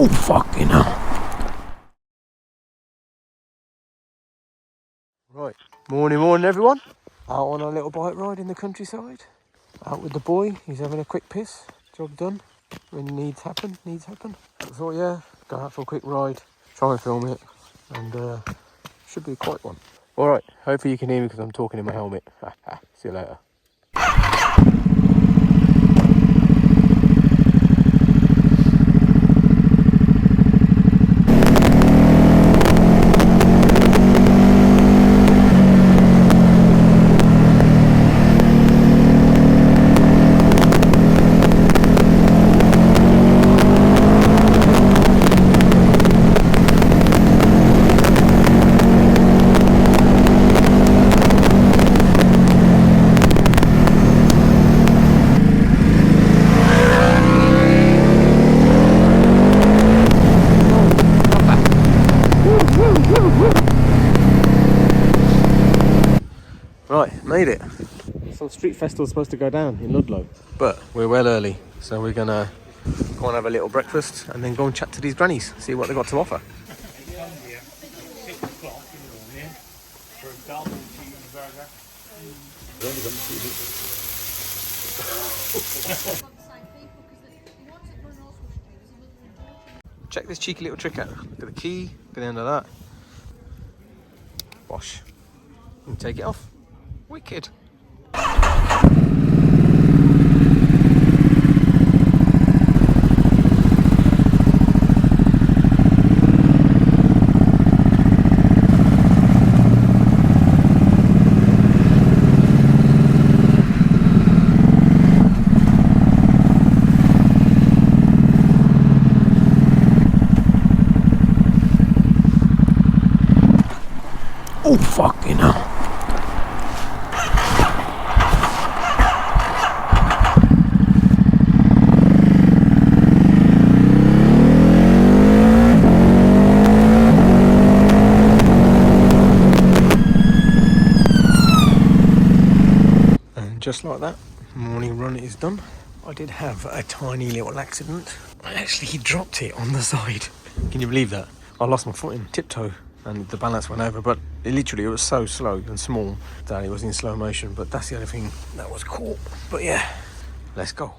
Oh, fucking hell. Right, morning everyone. Out on a little bike ride in the countryside. Out with the boy, he's having a quick piss. Job done. When needs happen. I thought, yeah, go out for a quick ride, try and film it, and should be quite one. Alright, hopefully you can hear me because I'm talking in my helmet. See you later. Right, made it. Some street festival's supposed to go down in Ludlow, but we're well early, so we're gonna go and have a little breakfast and then go and chat to these grannies, see what they got to offer. Check this cheeky little trick out. Look at the key, look at the end of that. Wash. And take it off. Wicked. Oh, fucking hell. And just like that, morning run is done. I did have a tiny little accident. I actually dropped it on the side. Can you believe that? I lost my foot in tiptoe and the balance went over, but it was so slow and small that it was in slow motion, but that's the only thing that was caught. But yeah, let's go.